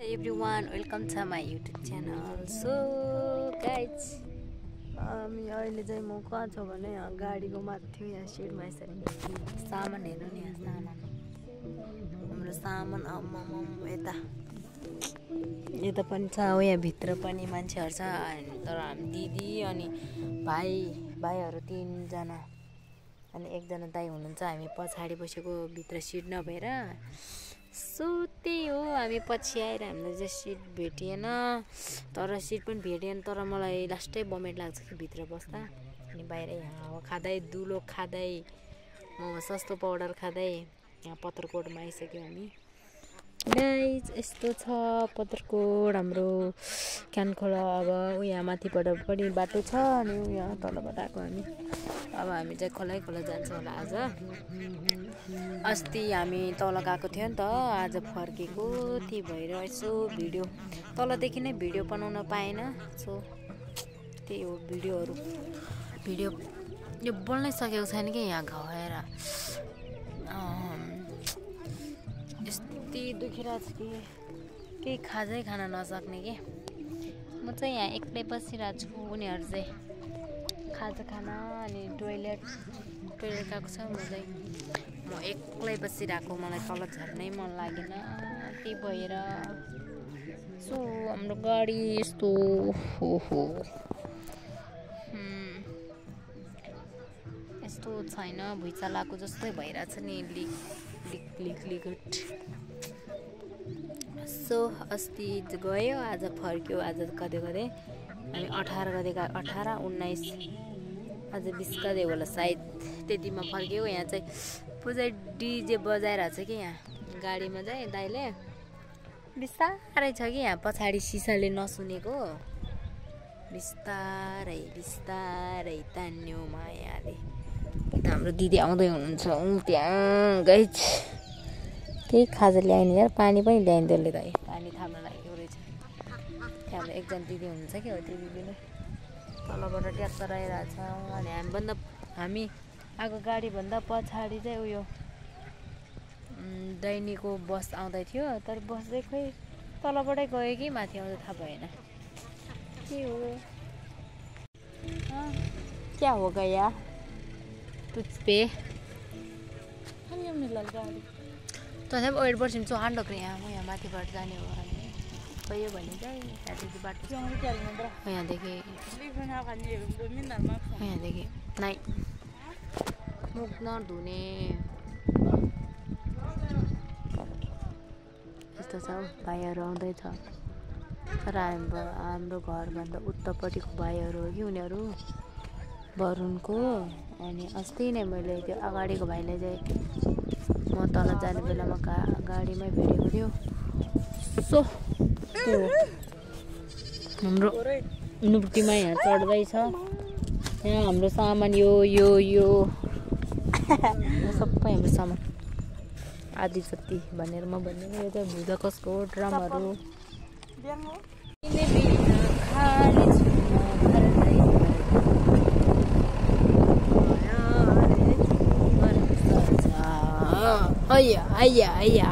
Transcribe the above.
Everyone, welcome to my YouTube channel. So guys, हामी अहिले चाहिँ म कहाँ छ भने यहाँ गाडीको माथि यहाँ सिटमा यसरी सामान हेर्नु नि यहाँ सामान हाम्रो सामान यता पनि छ हो यहाँ भित्र पनि मान्छेहरु छ तर हामी दिदी अनि भाइहरु तीनजना अनि एकजना दाइ हुनुहुन्छ हामी पछाडी बसेको भित्र सिट नभएर सो त्यही हो हामी पछि आएर हामीलाई चाहिँ सिट भेटिएन तर सिट पनि भेटिएन तर मलाई लास्टै बमेट लाग्छ कि भित्र बस्दा अनि बाहिर यहाँ हावा खाँदै दुलो खाँदै म सस्तो पाउडर खाँदै यहाँ पत्रकोटमा आइसक्यौँ हामी गाइज यस्तो छ पत्रकोट हाम्रो क्यानखोला अब यहाँ माथिबाट पनि बाटो छ अनि यहाँ तलबाट आएको हामी अब हामी चाहिँ खोला जान्छौँ होला आज अस्ति हामी तल गएको थियो नि त आज फर्केको त्यही भएर यसो भिडियो तलदेखि नै भिडियो बनाउन पाएन सो त्यही हो भिडियो यो बोल्नै सकेको छैन कि यहाँ घाएर यति दुखिरहेको छ कि केही खाजै खान नसक्ने के म चाहिँ यहाँ एक्लै बसिरहेको छु उनीहरू चाहिँ खाजा खाना अनि टोइलेट गएको छ म एक्लै बसिरहेको मलाई तल झर्नै मन लागेन त्यही भएर सो हाम्रो गाडी यस्तो यस्तो छैन भुइँचालोको जस्तै भइरहेछ नि लिक सो अस्ति गयो आज फर्क्यो आज कतै हामी 18 गते 18 19 आज 20 गते होला सायद त्यतिमा फर्क्यो यहाँ चाहिँ पूजा डीजे बजाइरहेछ कि यहाँ गाडीमा चाहिँ दाइले बिस्तारै छ कि यहाँ पछाडी सिसाले नसुनेको बिस्तारै तान्यो मायाले हाम्रो दिदी आउँदै हुनुहुन्छ त्यहाँ गाइज केही खाजा ल्याइने यार पानी पनि ल्याइन् त्यसले दाइ पानी थाप्न लागेको रहेछ त्यहाँ हाम्रो एकजना दिदी हुनुहुन्छ कि हो त्यो दिदीले तलबाट ट्याक्क आइरहेछ अनि हामी आएको गाडीभन्दा पछाडि चाहिँ उयो दैनिको बस आउँदै थियो तर बस चाहिँ खोइ तलबाटै गयो कि माथि आउँदा थाहा भएन के हो क्या हो गया तुझपे तथापि वेट गर्छौँ चौहान ढोक्रे यहाँ म यहाँ माथिबाट जाने हो गयो भने चाहिँ यहाँदेखि बाटो यहाँदेखि नाइ मुख नधुने यस्तो छ भाइहरू आउँदैछ तर हाम्रो घरभन्दा उत्तरपट्टिको भाइहरू हो कि उनीहरू वरुणको अनि अस्ति नै मैले त्यो अगाडिको भाइलाई चाहिँ म तल जाने बेलामा गाडीमै भेटेको थियो सो त्यो हाम्रो नुप्टीमा यहाँ चढ्दैछ यहाँ हाम्रो सामान यो सबै हाम्रो सामान आदि जति भनेर म भन्ने यो चाहिँ भुजकसको ड्रमहरू आइया